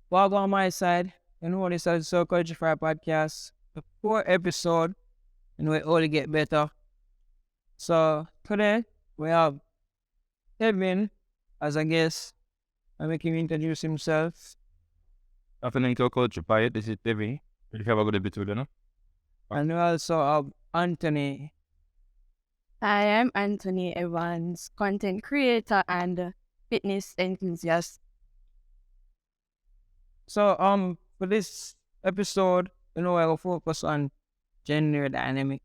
While on my side, this is so Cultrify podcast, the 4th episode, and we only get better. So today we have Tevin as a guest. I make him introduce himself. Afternoon to Cultrify. This is Tevin. You have a good episode, no? And we also have Anthony. I am antonae.evans, content creator and fitness enthusiast. So for this episode, I will focus on gender dynamic.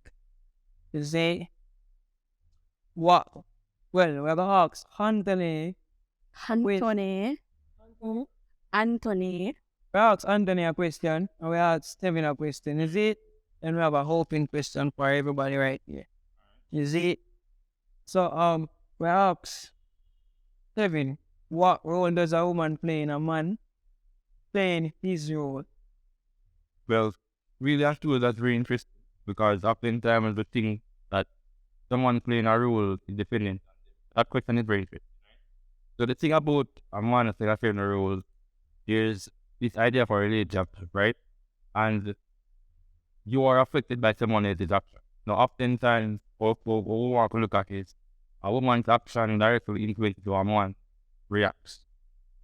To say what well, we have asked Anthony. Antonae. Antonae. We asked Anthony a question and we asked Tevin a question. Is it? And we have a hoping question for everybody right here. Is it? So we asked Tevin, what role does a woman play in a man playing his role? Well, really actually that's very interesting because oftentimes we think that someone playing a role is dependent. That question is very interesting. So the thing about a man playing a role, there's this idea for a relationship, right? And you are affected by someone else's action. Now, oftentimes, what we want to look at is a woman's action directly influences how a man reacts.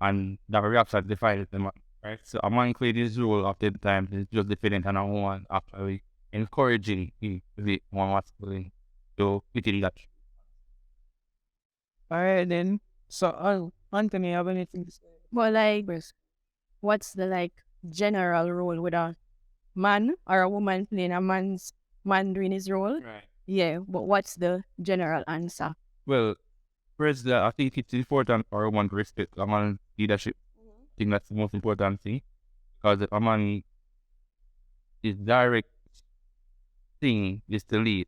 And that reaction defines the man, right? So a man playing his role oftentimes is just dependent on a woman actually encouraging him to be more masculine. So, within that. Alright then. So Anthony, have anything to say? Well, what's the general role with a man or a woman playing a man doing his role? Right. Yeah, but what's the general answer? Well, first, I think it's important for a woman to respect a man's leadership. I think that's the most important thing. Because if a man is direct thing is to lead,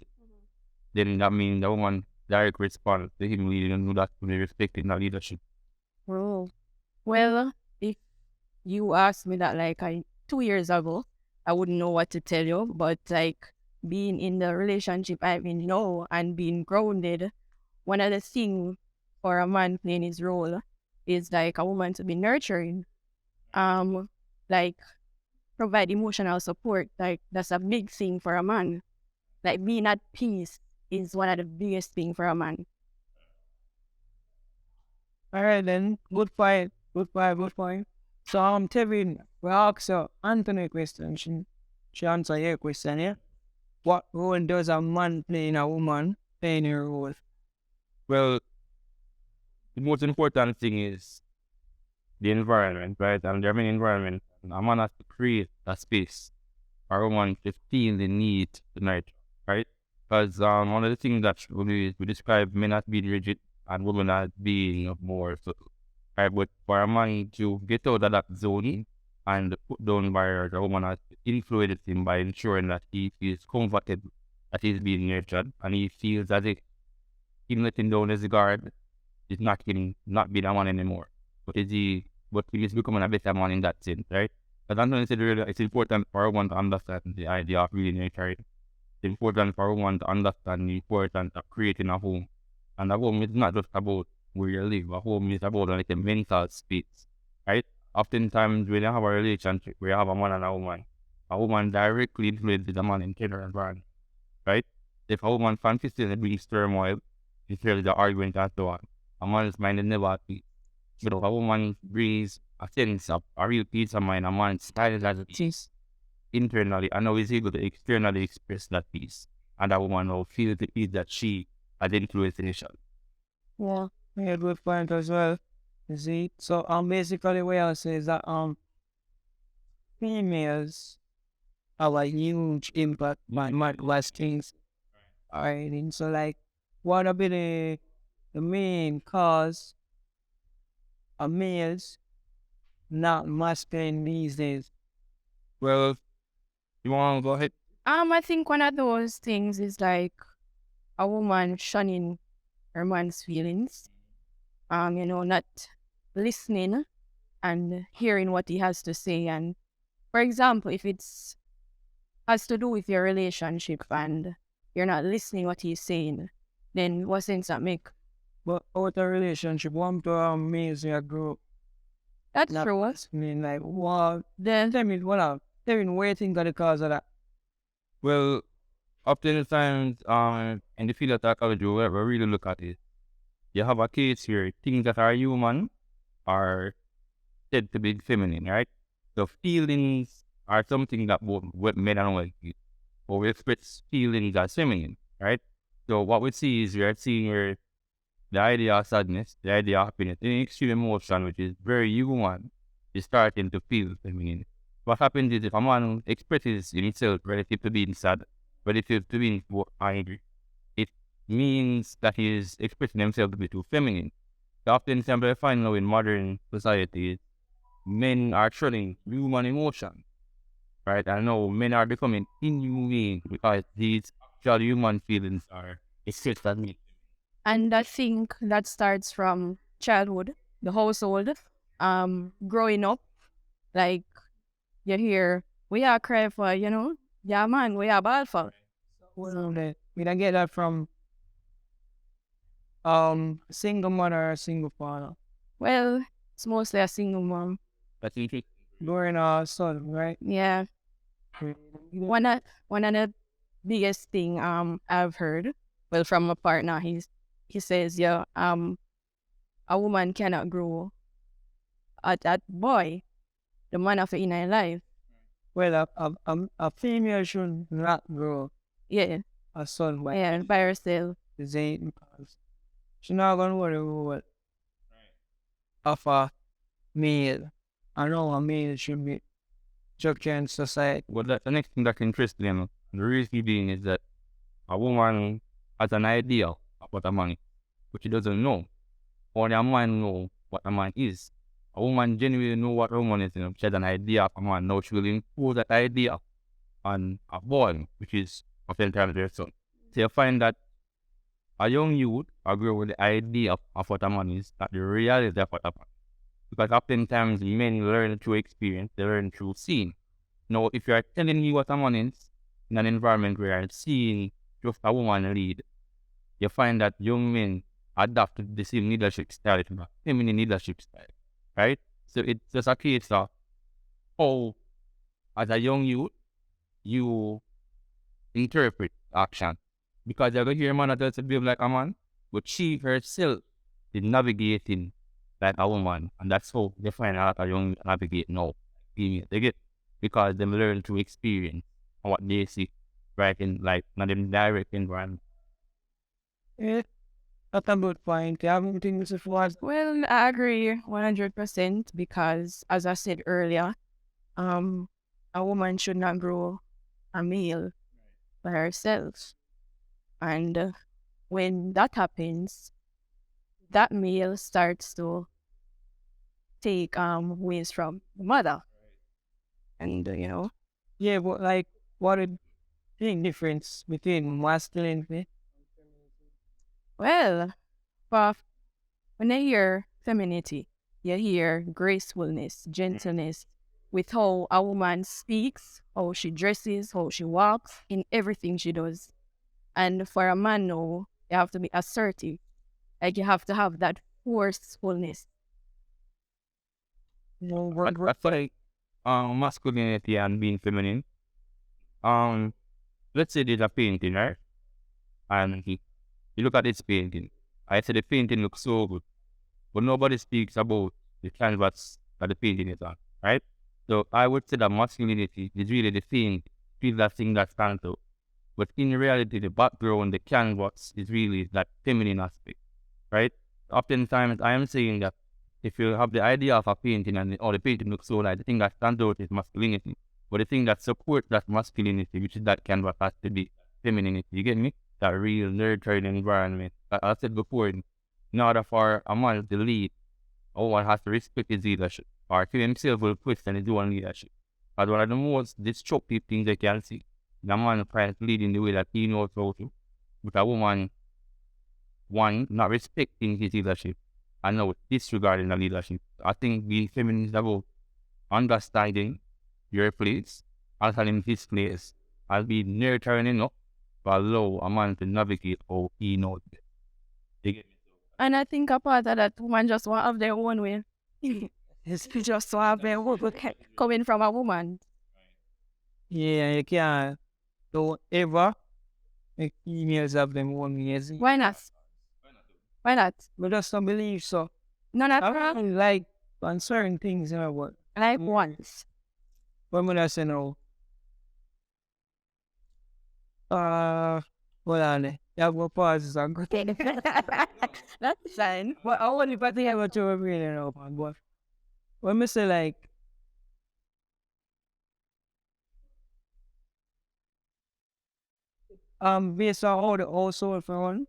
then that means the woman direct response to him leading and that's to be respecting that leadership. Oh. Well, if you asked me that 2 years ago, I wouldn't know what to tell you. But being in the relationship I'm in now and being grounded, one of the things for a man playing his role is a woman to be nurturing, provide emotional support. That's a big thing for a man. Being at peace is one of the biggest things for a man. Alright then. Good point. So Tevin, we asked Anthony a question. She answered your question, yeah? What role does a man play in a woman playing her role? Well, the most important thing is the environment, right? And there are many environments. A man has to create a space for a woman to feel the need to nurture, right? Because one of the things that we describe men as being rigid and women as being more subtle, right? But for a man to get out of that zone and put down barriers, a woman has influenced him by ensuring that he feels comfortable that he's being nurtured and he feels as if him letting down his guard is not being a man anymore. But he is becoming a better man in that sense, right? But Anthony said earlier, it's important for a woman to understand the idea of really nurturing. It's important for a woman to understand the importance of creating a home. And a home is not just about where you live. A home is about a mental space, right? Oftentimes when you have a relationship where you have a man and a woman directly influences the man in general environment, right? If a woman fancies it brings turmoil, it's really the argument and so on. A man's mind is never at peace. But if a woman brings a sense of a real peace of mind, a man styles as it is internally and now is able to externally express that peace. And that woman will feel the peace that she had influenced initially. Yeah, good point as well. You see? So basically what I'll say is that females have a huge impact on last things. Alright, and so what would be the main cause of males not masculine these days? Well, you want to go ahead? I think one of those things is a woman shunning her man's feelings. Not listening and hearing what he has to say. And for example, if it's has to do with your relationship and you're not listening what he's saying, then what sense that make? But out of relationship, one to males in a group, That's not true. masculine. Like, wow. Then Tell me, what up? Tevin, what do you think of the cause of that? Well, oftentimes, in the field of psychology, we really look at it. You have a case here, things that are human are said to be feminine, right? So feelings are something that both men and women feel. But we express feelings as feminine, right? So what we see is we are seeing where the idea of sadness, the idea of happiness, any extreme emotion which is very human is starting to feel feminine. What happens is if a man expresses himself relative to being sad, relative to being angry, it means that he is expressing himself to be too feminine. So often I find now in modern society, men are shunning human emotion, right? And now men are becoming inhumane because these actual human feelings are expressed as me. and I think that starts from childhood, the household, growing up. Like you hear, we are cry for, yeah man, we are bad for. Well, we don't get that from single mother or single father. Well, it's mostly a single mom. That's interesting. During our son, right? Yeah. One of the biggest thing I've heard, well, from a partner, he says, yeah, a woman cannot grow at that boy, the man of in her life. Well, a female should not grow Yeah, a son by yeah, by herself. design because she's not gonna worry about of a male. I know a male should be structured in society. Well, the next thing that's interesting, the reason being is that a woman has an idea of what a man is, but she doesn't know. Only a man know what a man is. A woman genuinely know what a woman is, She has an idea of a man. Now she will impose that idea on a boy, which is oftentimes their son. So you find that a young youth agree with the idea of what a man is, not the reality of what a man is. Because oftentimes men learn through experience, they learn through seeing. Now, if you are telling me what a man is in an environment where you are seeing just a woman lead, you find that young men adapt to the same leadership style, feminine leadership style, right? So it's just a case of how, as a young youth, you interpret action. Because you're going to hear a man that does behave like a man, but she herself is navigating like a woman. And that's how they find out a young navigate now. They get because they learn through experience and what they see right in like not in direct environment. Yeah, that's a good point. You have anything to say for us? Well, I agree 100% because, as I said earlier, a woman should not grow a male by herself. And when that happens, that male starts to take ways from the mother. And, Yeah, but like, what is the difference between masculinity? well, but when I hear femininity, you hear gracefulness, gentleness, with how a woman speaks, how she dresses, how she walks, in everything she does. And for a man now, you have to be assertive. Like you have to have that forcefulness. No, That's like masculinity and being feminine. Let's say there's a painting, right? And you look at this painting. I say the painting looks so good, but nobody speaks about the canvas that the painting is on, right? So I would say that masculinity is really the thing, is that thing that stands out. But in reality, the background, the canvas is really that feminine aspect, right? Oftentimes, I am saying that if you have the idea of a painting and the painting looks so nice, the thing that stands out is masculinity. But the thing that supports that masculinity, which is that canvas, has to be femininity. You get me? That real nurturing environment. Like I said before, in order for a man to lead, a woman has to respect his leadership. Or he himself will question his own leadership. But one of the most destructive things they can see, the man tries to lead in the way that he knows how to. With a woman, one, not respecting his leadership, and no, disregarding the leadership. I think being feminine is about understanding your place, understanding his place, and being nurturing enough to allow a man to navigate how he knows it. And I think a part of that woman just want to have their own way. It's just to have a woman coming from a woman. yeah, you can't don't ever make females have them own years. Why not? Why not? But just don't believe so. No, not I don't like on certain things, you know what? like once. But when I say no, hold on there. You have more pauses and go. That's fine. But I want if I think about you really know, man. But when I say like, based on how the household for one,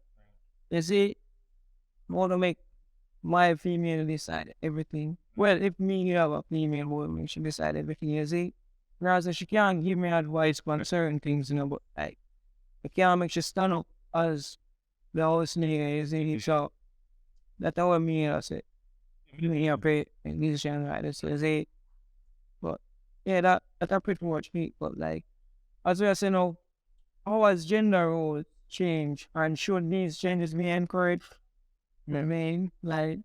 you see, I want to make my female decide everything. Well, if me have a female woman, she decide everything, you see. Whereas she can't give me advice on certain things, you know, but like, I can't make she stand up as the house nigga, you see. So, that's how I say. You hear pay decision like this, you see. But, yeah, that pretty much me. But, like, as we are saying now, how has gender roles changed and should these changes be encouraged? You know what I mean? Like,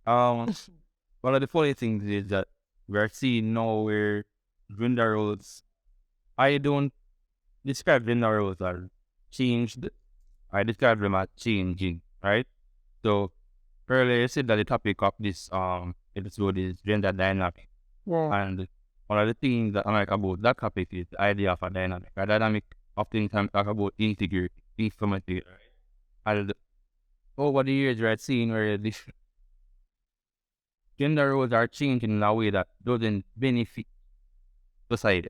One of the funny things is that we're seeing now where gender roles, I don't describe gender roles as changed, I describe them as changing, right? So earlier you said that the topic of this episode is gender dynamic. yeah. And one of the things that I like about that topic is the idea of a dynamic. A dynamic oftentimes talk about integrity, informative, and over the years we're seeing where this gender roles are changing in a way that doesn't benefit society,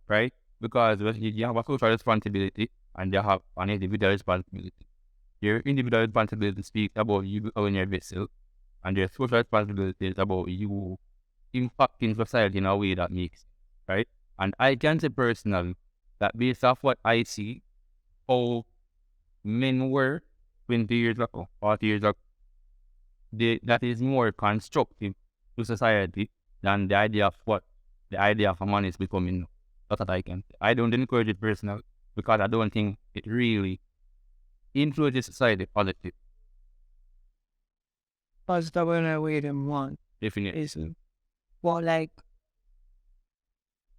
right? Because when you have a social responsibility and you have an individual responsibility. Your individual responsibility speaks about you becoming your best self, and your social responsibility is about you impacting society in a way that makes sense, right? And I can say personally that based off what I see, how men were 20 years ago, 40 years ago, that is more constructive to society than the idea of a man is becoming now. That's what I can say. I don't encourage it personally because I don't think it really influences society positive. Positive in a way them want. Definitely. Is well, like,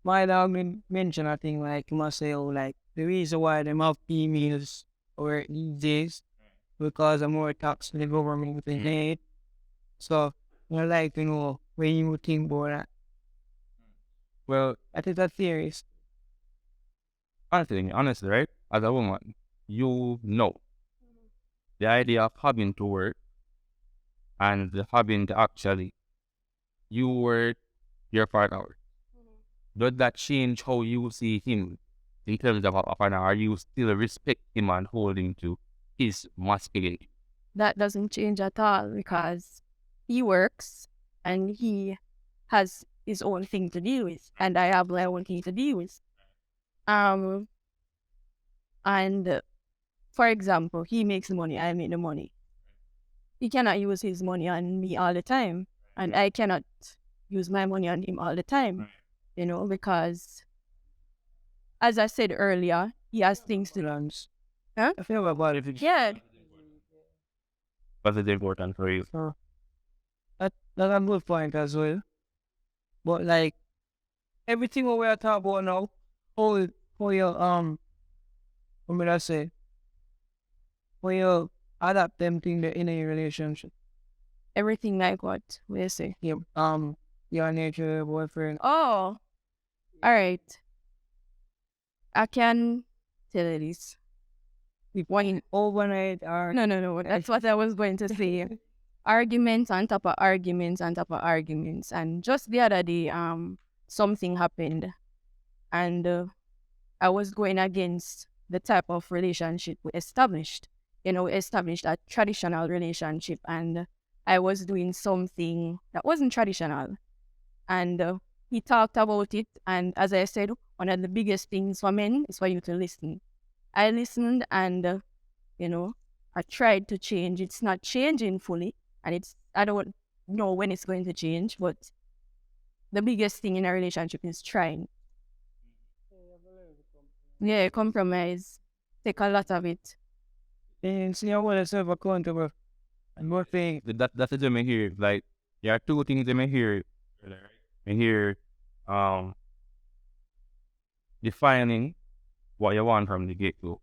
my dog mentioned, I think, like, must say, oh, like, the reason why them have females or these days because of more tax from the government they need. So, I like to know when you think about that. Well, I think that's serious. honestly, right? As a woman, you know the idea of having to work and having to actually you work your partner. Does that change how you see him in terms of a partner? Are you still respect him and holding to his masculinity? That doesn't change at all because he works and he has his own thing to deal with, and I have my own thing to deal with. And for example, he makes the money, I make the money. He cannot use his money on me all the time, and I cannot use my money on him all the time, you know, because as I said earlier, he has things to learn. Huh? I feel about it. Yeah. But it's important for you. So, that's a good point as well. But, like, everything what we are talking about now, how you, what would I say? How you adapt them things in a relationship. Everything like what? What do you say? Yeah, your nature, your boyfriend. Oh, all right. I can tell you this. One overnight or No. That's what I was going to say. Arguments on top of arguments on top of arguments. And just the other day, something happened, and I was going against the type of relationship we established. You know, we established a traditional relationship, and I was doing something that wasn't traditional. And he talked about it, and as I said, one of the biggest things for men is for you to listen. I listened, and you know, I tried to change. It's not changing fully, and I don't know when it's going to change, but the biggest thing in a relationship is trying. Yeah, compromise. Take a lot of it. and see how well yourself accountable and what thing. That's the term here. Like There are two things I may hear. I hear defining what you want from the get-go.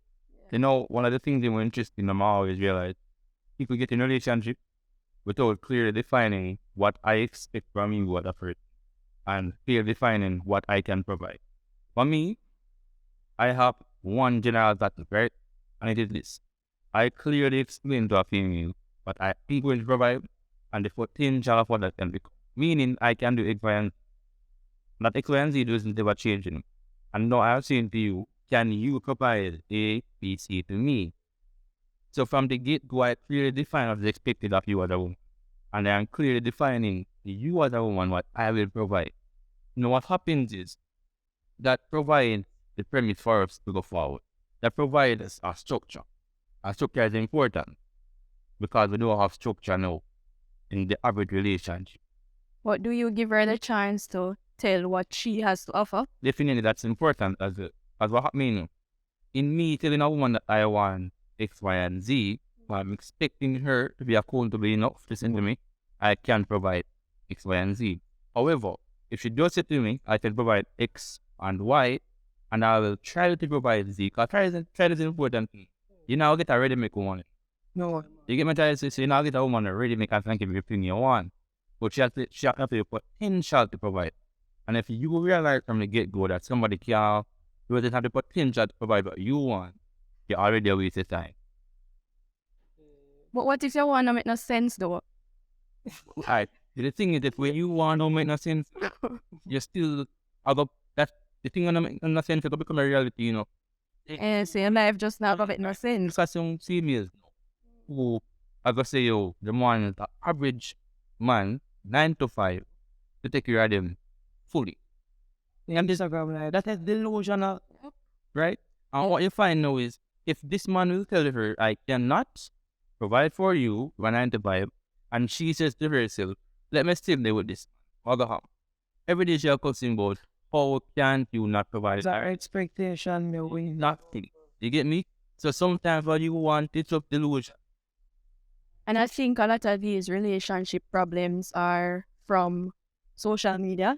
You know, one of the things that were interesting, I'm always realize people get in a relationship without clearly defining what I expect from you as a person and clearly defining what I can provide. For me, I have one general pattern, right? And it is this. I clearly explain to a female what I am going to provide and the potential of what that can become. Meaning I can do X, Y, and that X, Y, and Z doesn't ever changing. And now I'm saying to you, can you provide A, B, C to me? So from the get-go, I clearly define what is expected of you as a woman. And I am clearly defining you as a woman what I will provide. You know what happens is that provides the premise for us to go forward. That provides a structure. A structure is important because we don't have structure now in the average relationship. But do you give her the chance to tell what she has to offer? Definitely that's important as what happening. In me telling a woman that I want X, Y, and Z, I'm expecting her to be accountable enough to listen to me. I can provide X, Y, and Z. However, if she does it to me, I can provide X and Y, and I will try to provide Z. Because try is important. You now get a ready-make woman. No. You get my child, so you now get a woman that ready make and thank you everything you want. But she has to have the potential to provide. And if you realize from the get-go that somebody doesn't have the potential to provide what you want, you're already a waste of time. But what if you want to make no sense though? Right. The thing is that when you want to make no sense, you still that's the thing that make no sense, it'll become a reality, you know. And so your life just not gonna make no sense. Because some females who I go say the man, the average man, 9 to 5, to take care of them fully. And this that is delusional. Right? And what you find now is if this man will tell her, I cannot provide for you when 9 to 5, and she says to herself, let me still live with this. Every day she'll cussing about how can't you not provide? It's our expectation, we Nothing. You get me? So sometimes what you want, it's of delusion. And I think a lot of these relationship problems are from social media.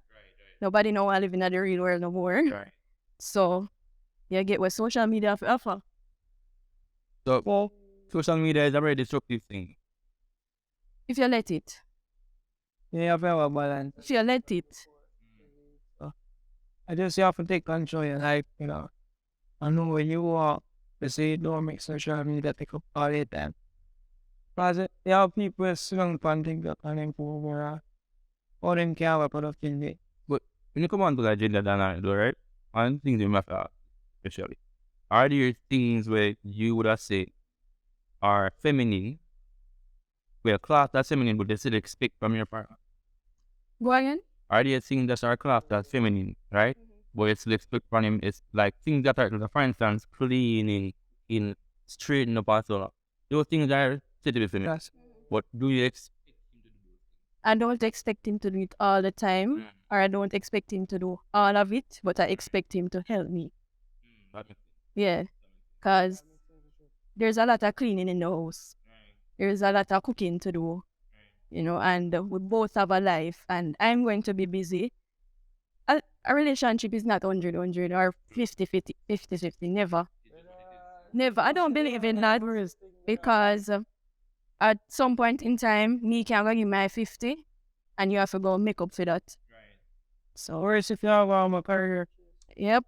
Nobody know I live in the real world no more. Right. So you get what social media offer. So social media is a very destructive thing. If you let it. Yeah, very balance. If you let it. I just have to take control of your life, you know. I know where you are. They say don't make social media take up all the time. Because there are people strong on things that can improve more. Or them care about productivity. But when you come on to the gender dynamic, right? One thing you must ask, especially, are there things where you would have said are feminine, where class that's feminine, but they still expect from your partner? Go again? Are there things that are class that's feminine, right? But it's still expect from him. It's like things that are, for instance, cleaning, in straightening up and so on. Those things are said to be feminine. Yes. But do you expect him to do those things? I don't expect him to do it all the time, or I don't expect him to do all of it, but I expect him to help me. That makes sense. Yeah, because there's a lot of cleaning in the house. There's a lot of cooking to do, you know, and we both have a life, and I'm going to be busy. A relationship is not 100-100 or 50-50, never. Never. I don't believe in that because at some point in time, me can go give my 50 and you have to go make up for that. So, Or if you have a career, yep,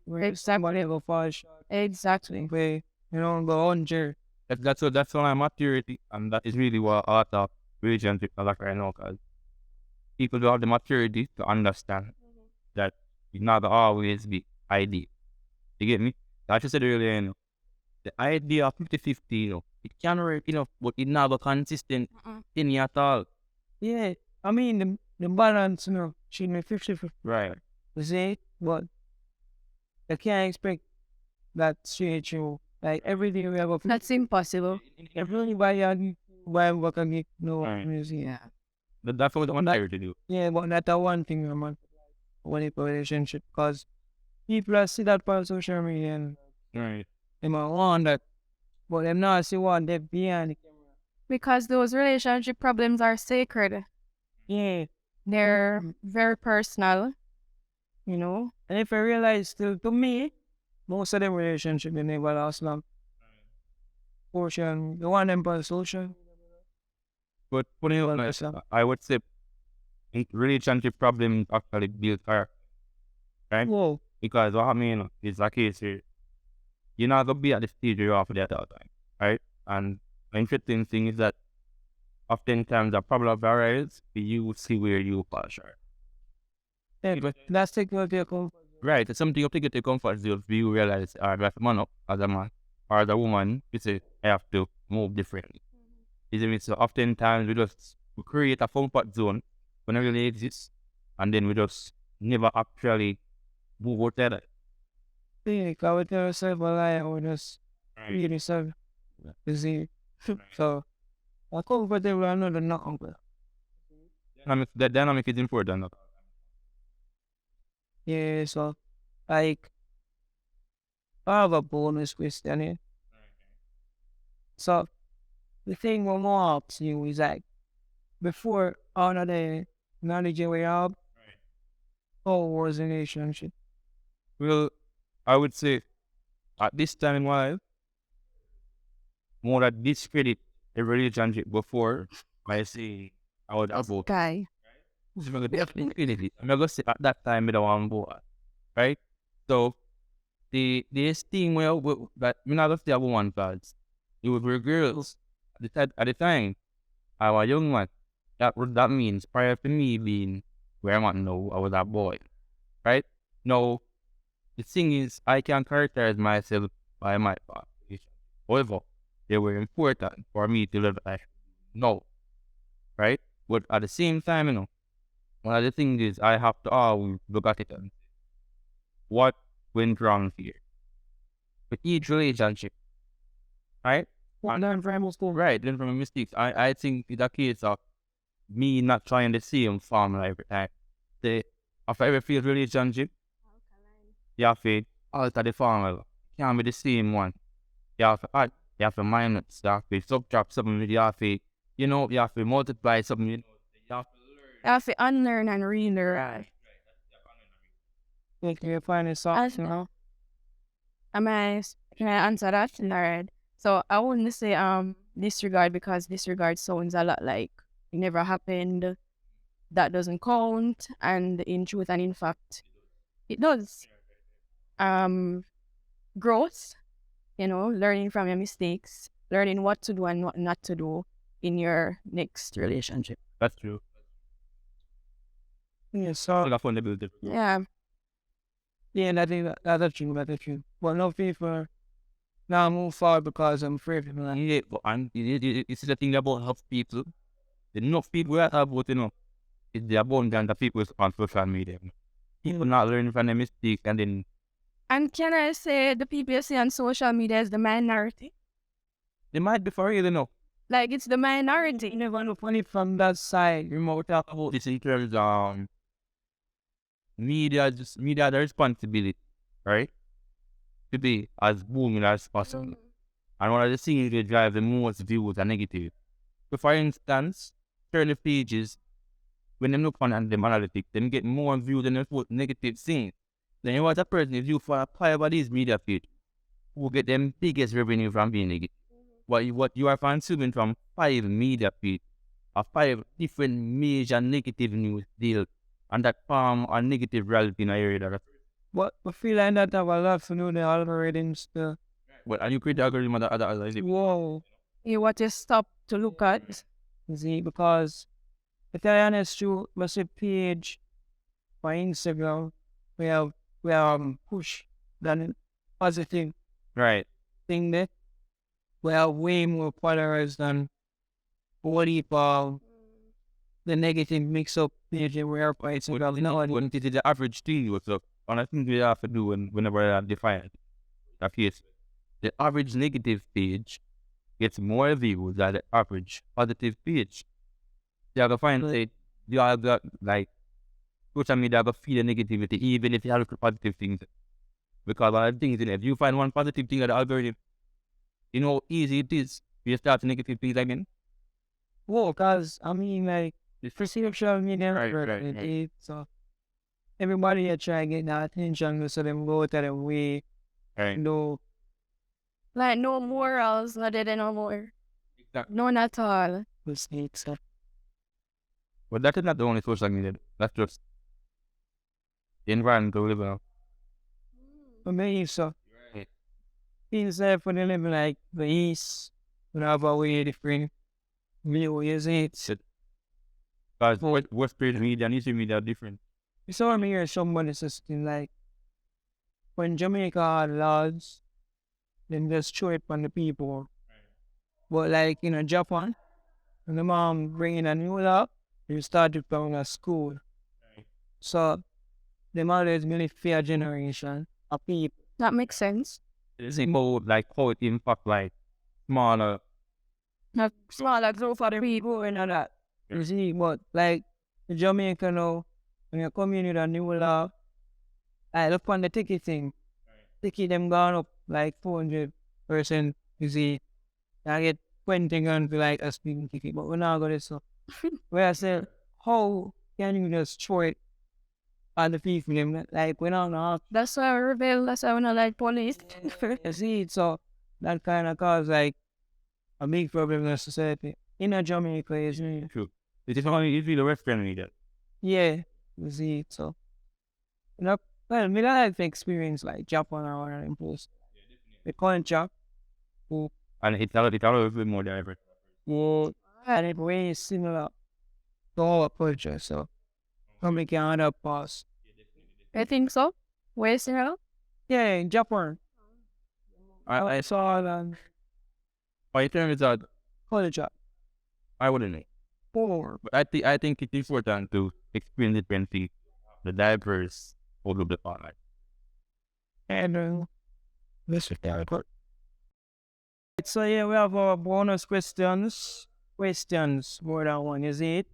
where somebody will fall short. exactly. Way, you know, go 100. That's why maturity, and that is really what a lot of relationships are like right now, because people don't have the maturity to understand that it's not always be ideal. You get me? Like I said earlier, you know, the idea of 50-50, you know, it can work, you know, but it's not a consistent thing at all. Yeah, I mean, the balance, you know, should be 50-50. Right. You see? But I can't expect that straight through. Like, every day we have a That's impossible. everybody buy work and get no Right. music. Yeah. That's what I'm tired to do. Yeah, but that's the one thing, man. When it relationship, because people see that on social media and Right. they might want that, but them not see what they behind the camera. Because those relationship problems are sacred. Yeah. They're very personal, you know. And if I realize still to me, most of them relationship they never last long. Portion, the one them for social. But putting it Well, like, that's not- I would say relationship problems actually build character, right? Whoa. Because what I mean is the case here, you're not gonna be at the stage you're off at all time, right? And the interesting thing is that oftentimes the problem arises, you see where you fall short. Yeah, but that's technically a comfort. Right, it's something you take it to comfort zone. You realize, I have to man up as a man or as a woman. You say, I have to move differently. You see me? So oftentimes we create a comfort zone when it really exists, and then we just never actually move out there. Yeah, I would tell yourself a lie or just read yourself. Yeah. You see? So, I comfortable another not comfortable. That dynamic is important. Yeah, so, like, I have a bonus question here. So, the thing we want to ask you is like, before all of the knowledge we have, how was the relationship? Well, I would say at this time in my life, more that discredit the relationship before, I say I would have both. Guy. I'm gonna say at that time I don't want both, right? So the esteem that me not gonna say a woman because it was with girls at the time I was a young man. That means prior to me being where I'm at now, I was a boy, right? Now the thing is I can characterize myself by my past. However, they were important for me to live life now, right? But at the same time, one of the things is I have to always look at it and what went wrong here with each relationship, right? Learn from most school. Right, learn from mistakes. I think it's a case of me not trying the same formula every time. After every failed relationship, you have to alter the formula. It can't be the same one. You have to add, you have to minus, you have to subtract something, you have to, you have to multiply something, you have to learn. I have to unlearn and relearn. Think you find it soft, you know? Can I answer that? Alright. So I wouldn't say disregard because disregard sounds a lot like it never happened. That doesn't count, and in truth and in fact, it does. Growth, learning from your mistakes, learning what to do and what not to do in your next relationship. That's true. Yeah, so, Look at fundamental. Yeah. yeah, that's true. But no people now move forward because I'm afraid of that. Yeah, and it's the thing about help people. The enough people that have what it's the abundance of people on social media. People not learning from their mistakes and then And can I say the people you see on social media is the minority? they might be for real, Like it's the minority. You never know funny from that side. You might talk about this in terms of media the responsibility, right? To be as booming as possible. And one of the things that drive the most views are negative. So for instance, certain pages, when they look on them analytics, them get more views than they put negative things. Then you want a person if you for five of these media pages who get them biggest revenue from being negative. What you are consuming from 5 media pages or 5 different major negative news deals and that form a negative reality in an area that But I feel like that have a lot to do with the algorithms too. But and you create the algorithm of the other Whoa. What you stop to look at. You see, because if I honest you, let's say page for Instagram, we have push than positive right. thing there. We have way more followers than what people the negative mix up page we are by Instagram. No, When it is the average thing what's up, and I think we have to do whenever I define that case, the average negative page gets more views than the average positive page. You have to find you have got like social media have to feed the negativity even if you have positive things. Because one of the things in it, if you find one positive thing at the algorithm, you know how easy it is. You start negative things again. whoa, cause I mean like It's For social media, right. so everybody here try to get that attention so them go to them way. Right. No, Like no morals, not there no more. Exactly. None at all. mistakes. So. But that is not the only social media. That's just the environment we live in. For me, so Right. things that for them living like the East, we have a way different view, is it? Because what's social media and YouTube media are different. You saw me hear somebody saying like, when Jamaica had laws, then just throw it on the people. But like in Japan, when the mom bringing a new law, you started from a school. So them always really fair generation of people. That makes sense. It's about like how it impact like smaller. Not smaller group of people and all that. You see, but like in Jamaica now, when you come in with a new law, I look on the ticket thing. Ticket them gone up like 400%. You see, I get 20 grand for like a speeding ticket, but we're not going to so. Where I said, how can you just throw it on the people? Them? Like, we don't know. That's why we rebel. That's why we not like police. You see, so that kind of cause like a big problem in the society. In a Jamaica, is True. It is only easily the Western media. yeah, you see, so. You know, well, me don't have experience like Japan or one of them places. The culture, And it's a little bit more diverse. and it's way similar to our culture, so we can adapt past. I think so. Where's the Yeah, in Japan, I saw the My term is that culture. I wouldn't know. Poor. But I think it's important to experience differently the diverse all of the planet. And this is so yeah, we have our bonus questions. Questions more than one, is it?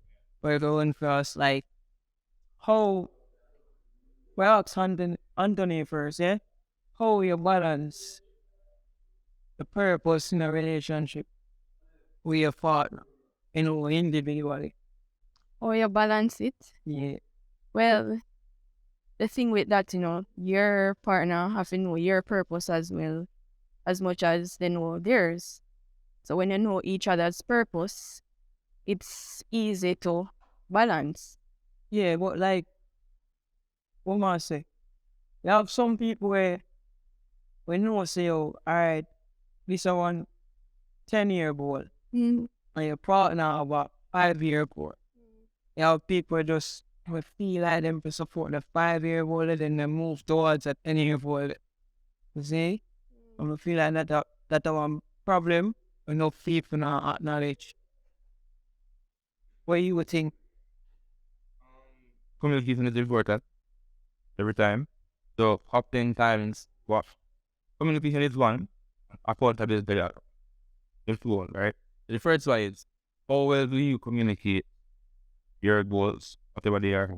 We're going first, like how well it's Anthony first, yeah? How you balance the purpose in a relationship with your partner, individually. How you balance it? Yeah. Well, the thing with that, your partner have to know your purpose as well, as much as they know theirs. So when you know each other's purpose, it's easy to balance. Yeah, but like what am I say? You have some people where when you say, oh, alright, this is one 10-year goal, Mm. and your partner about 5-year goal. You have people just would feel like them to support the 5-year goal and then they move towards a 10-year goal. You see? I feel like that's one problem when no people not acknowledge. What you would think? Communication is important every time. So oftentimes what communication is one, accountability is the other. It's one, right? The first one is how well do you communicate your goals, whatever they are,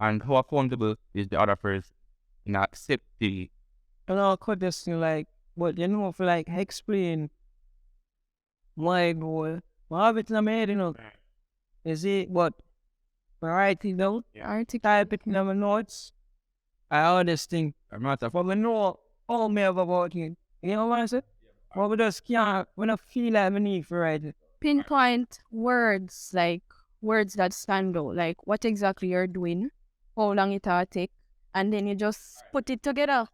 and how accountable is the other person in accepting. I could just feel like, but for like explain my goal. I have it in my head, You see, but when I write it down, I type it in my notes. I always think, but we know all me about it. You know what I said? But we just can't, we don't feel like we need to write it. Pinpoint words, like words that stand out, like what exactly you're doing, how long it'll take, and then you just put it together.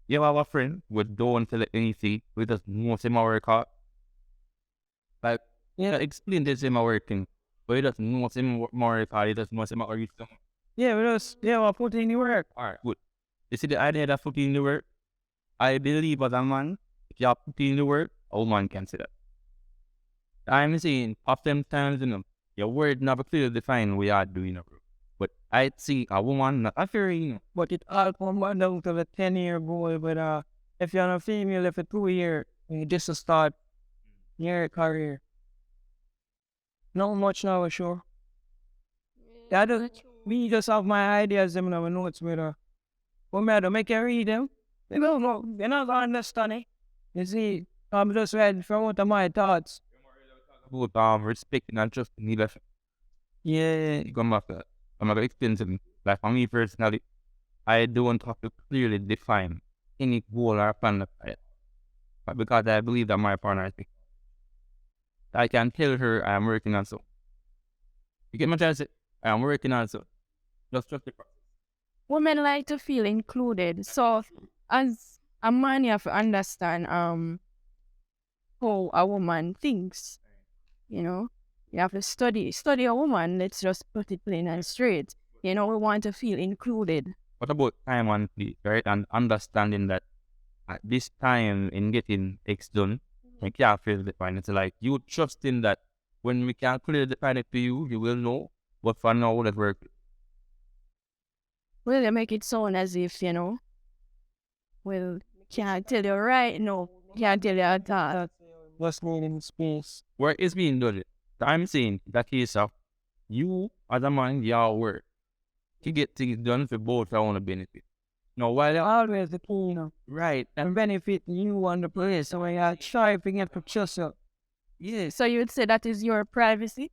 You have a friend who don't tell anything, we just know him work hard. Like, explain this him working, but he just knows him work hard, he just knows him work. Yeah, we put in the work. Alright, good. You see the idea that put in the work? I believe as a man, if you have put in the work, a woman can see that. I'm saying, oftentimes, your word never clearly define what you are doing, bro. But I see a woman not afraid, But it all comes back down to the 10-year goal. But if you're a female, if it's 2 years, you just to start your career. Not much now, sure. We just have my ideas, them in our notes with her. What matter, make you read them? You don't know, you're not going to understand it. You see, I'm just reading from out of my thoughts. about respecting and trusting leadership. Yeah. You come back to that. I'm gonna explain to me. Like for me personally, I don't have to clearly define any goal or plan that I have. But because I believe that my partner is big, I can tell her I am working on so. You get my chance? I am working on so. Just trust the process. Women like to feel included. So as a man, you have to understand how a woman thinks. You know, you have to study a woman. Let's just put it plain and straight. You know, we want to feel included. What about time and place, right? And understanding that at this time in getting X done, we can't feel define. It's like you trusting that when we can clearly define it to you, you will know. But for now, that work. Well, you make it sound as if, you know, well, can't tell you right now. Can't tell you at all. That's what's needing space. Work is being done. I'm saying that case of you as a man, your work to get things done for both our own benefit. Now, while Always the key, you know. right, And benefit you and the place. So when you try to get to trust you. yes, So you would say that is your privacy,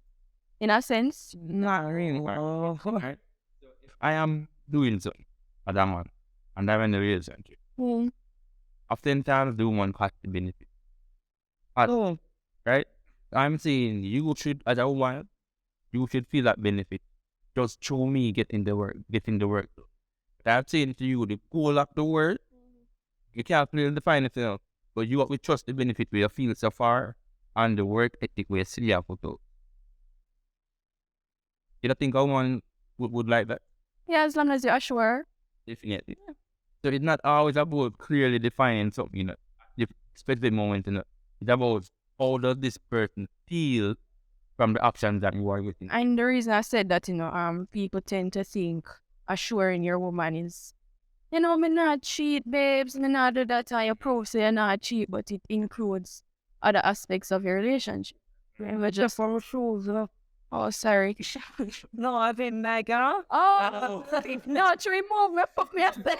in a sense? Not really. Oh, right. So if I am doing something as a man and I'm in a relationship, oftentimes the woman has the benefit. oh, Right? I'm saying you should, as a woman, you should feel that benefit. Just show me getting the work done. But I'm saying to you, the goal of the work, you can't clearly define it, you know, but you have to trust the benefit where you feel so far and the work ethic where you see you put out. You don't think a woman would like that? Yeah, as long as you're sure. Definitely. So it's not always about clearly defining something, you know, the specific moment, you know. It's about how does this person feel from the actions that you are within. And the reason I said that, you know, people tend to think assuring your woman is, you know, me not cheat, babes, me not do that, and you prove say you're not cheat, but it includes other aspects of your relationship. we just for shoes. Oh, sorry. No, I think like, Oh, no, to remove me, put me up there.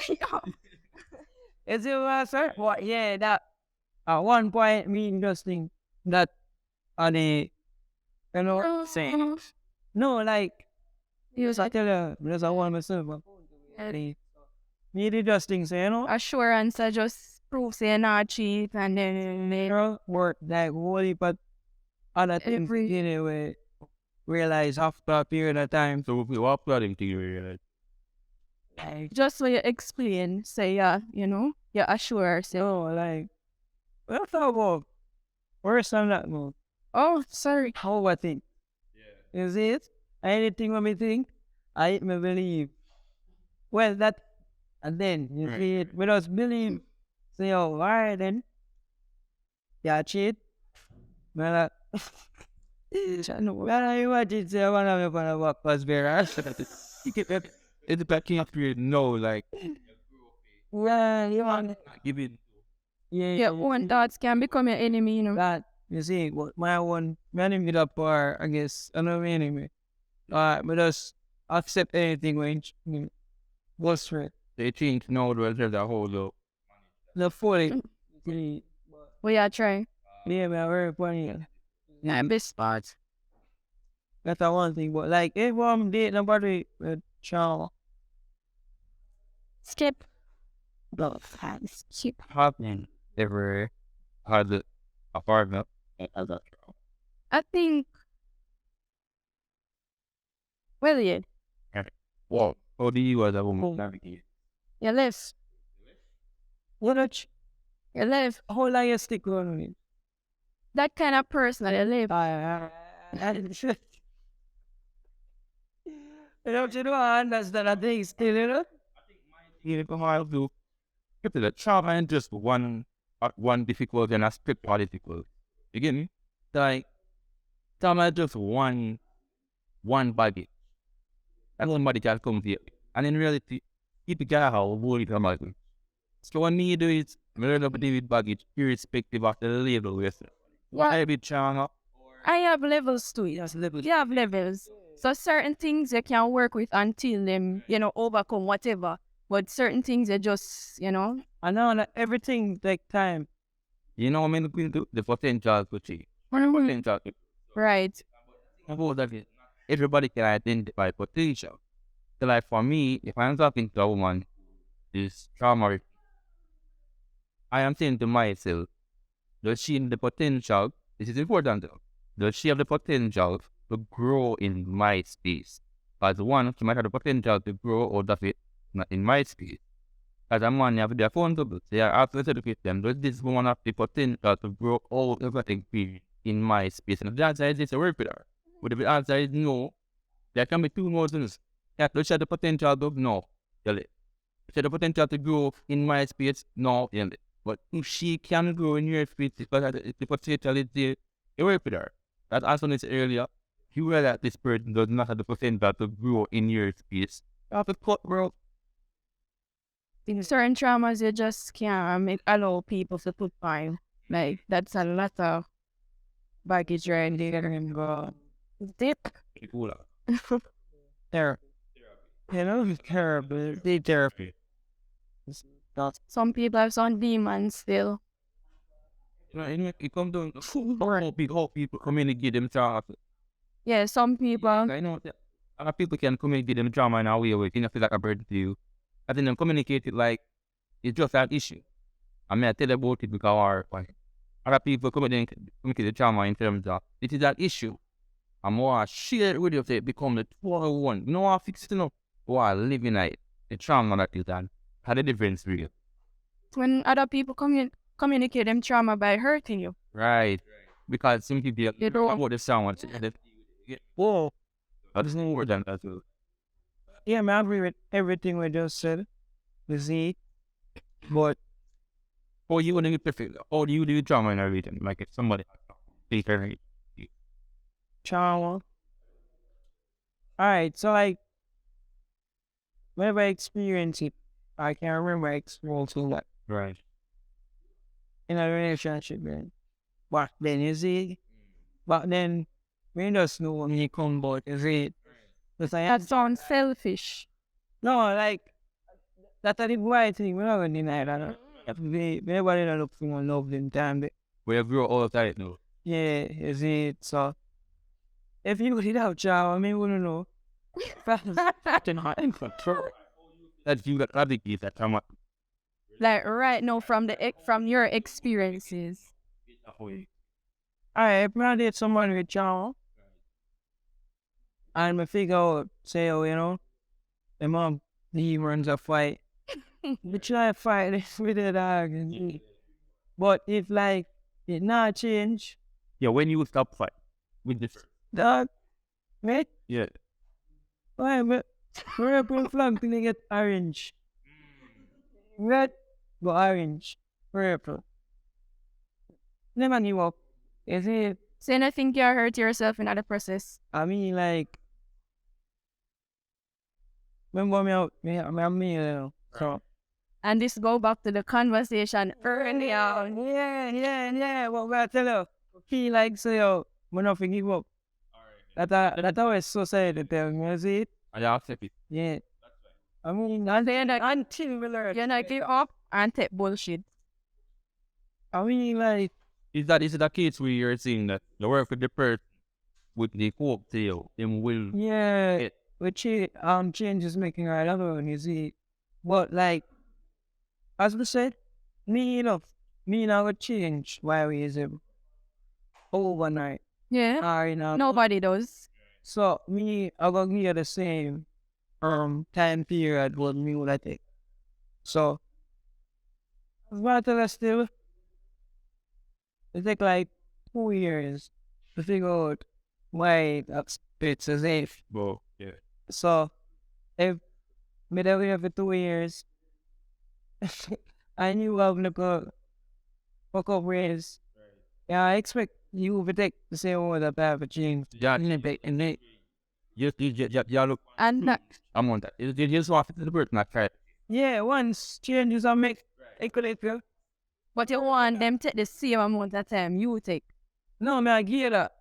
is it what, sir? What? Yeah, that at one point, me just think that on the, you know, saying, no, like, He was I like, tell you, there's a one myself, but me did just think, so, you know, assurance, I just prove say you're not cheat, and then later work like holy, but other things Every- anyway, realize after a period of time, So we are planning to realize. like, just so you explain, say, yeah, you know, you assure, say, no, like, what about worse than that, no? oh, sorry. How I think. Yeah. Is it? Anything what me think, I me believe. Well, that, and then, you Right. see it, we just believe. Say, oh, alright then. Yeah, cheat. Well, well, you watch it, say, I want to be on a walk past bear. It's backing up period, no, like, Well, you want, give it. yeah, Your own thoughts can become your enemy, you know. that, you see, what my one, my name it up or, I guess, another enemy. But just accept anything when go straight. They change now, there's a whole lot. The 40. We are trying. Yeah, man, very funny. Yeah, best part. That's the one thing. But like, if I'm dating nobody with child, Skip. Skip happening ever had the apartment. I think, well, yeah, Wow. How do you as a woman navigate? you live. You live. how long you stick on it? That kind of person that you live. You know, you know, I understand that thing still, you know? You know how to get to the job and just one difficult and aspect are difficult. You get me? Like, some are just one baggage. And somebody can come here. And in reality, people can have a whole about it. So what me do is learn how to deal with baggage irrespective of the label we say. What? I be trying I have levels to it. You have levels. So certain things you can work with until them, you know, overcome whatever. But certain things you just, you know. I know that everything take time. You know what I mean? The potential to change. Potential to. Right. Suppose that everybody can identify potential. So like for me, if I'm talking to a woman is trauma, I am saying to myself, does she have the potential? This is important though. Does she have the potential to grow in my space? Because one, she might have the potential to grow out of it, not in my space. As a man, you have to be accountable. So you have to educate them. Does this woman have the potential to grow out of that experience in my space? And if the answer is yes, I work with her. But if the answer is no, there can be two more things. Yeah, does she have the potential to no? Tell it. She has the potential to grow in my space? No, tell it. But if she can grow in your space because the potential is there, you work with her. That as I said earlier, you realize that this person does not have the potential to grow in your space. You have to cut, bro. In certain traumas, you just can't allow people to put by. Like, that's a lot of baggage right there. And deep. Cool. Therapy. You know, it's terrible. The therapy. It's not. Some people have some demons still. You know, it comes down to how people communicate them trauma. Yeah, some people. I know that a lot of people can communicate them trauma in a way where it can feel like a burden to you. I think them communicate it like it's just an issue. I mean, I tell about it because a lot of people communicate the trauma in terms of it is an issue. I'm more share it with you, say it become the 201. You know what I fix it enough? Why living like the trauma that is done. How the difference real. When other people communicate them trauma by hurting you. Right. Because some people You don't. about the sound. Whoa. That's more than that. Yeah, man, I agree with everything we just said. You see, but How you wouldn't get perfect. How do you do trauma in a region? Like if somebody take her. trauma. Alright, so like, whenever I experience it, I can remember experiencing that Right. in a relationship, man. Back then, you see, back then, we just know when you come about, you see, because I That sounds selfish. no, like, that's the right thing, we're not going to deny that. Everybody don't look for love in time, We have grown all the time now. yeah, you see, so, if you did have child, I mean, we don't know. That you got eradicate that trauma. Like right now, from your experiences. Alright, if I date someone with child, and I figure out, say, oh, you know, the mom, he runs a fight. We try to fight it with the dog. But if, like, it not change, Yeah, when you stop fight with this. dog, right? Yeah. Why, but we're a flag till they get orange. Red, go orange. Purple. Never give up. Is it? So you think you hurt yourself in the process. I mean, like, remember me, you know, so. And this go back to the conversation earlier. Yeah. What we tell you? Feel like say yo, we not give up. That always society tell me, you see it? I accept it. Yeah. I mean, until we learn. You know, give up and take bullshit. I mean, like, Is that the case where you're saying that the work with the person with the hope to you, them will yeah, which change is making right alone, you see. But like, as we said, me now would change why we is overnight. Yeah. You know. Nobody does. So me, I gonna give you the same time period what me would I take. So but still it take like 2 years to figure out why that's it's as if. go. Yeah. So if me there here for 2 years I knew I'm gonna fuck up ways. Yeah, I expect you to take the same order that I have a change. Yeah. In a bit, and it. You look. And that, I'm on that. You just want to the person not try. Yeah, once changes are make equilibrium. but you want them take the same amount of time you take. No, man, I get that.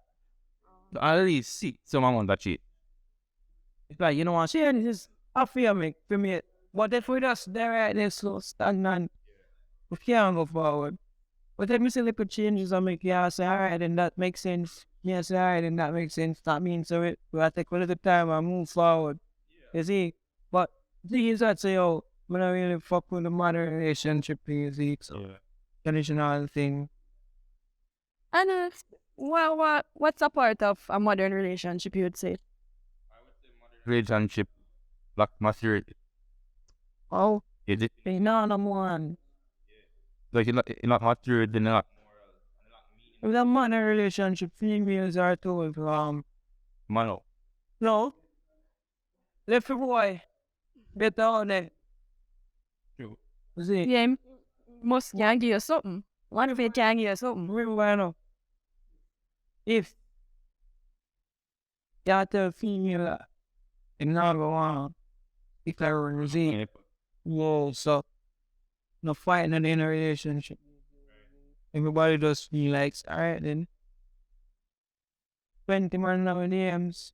I already see someone on that shit. It's like, you know what, change is a fear make for me. But if we just there right there so stagnant, we can't go forward. But if we see little changes I make, yeah, I say, alright, then that makes sense. yes, alright, and that makes sense. That means so it will take a little time and move forward. You see? But the thing is that say, oh, when I really fuck with the modern relationship, you see, so Yeah. traditional thing. And what's a part of a modern relationship, you would say? Relationship, like maturity. Oh, Is it another one. like you're not mature, then you're not With a modern relationship, females are told, man. no, left a boy, better on it. True. See? Yeah, him must can give you something. One of it can give you something. Remember now, if you tell a female that you not go on, if I were to see, whoa, so no fighting in a relationship. Everybody just feel like, alright then, 20 man now names,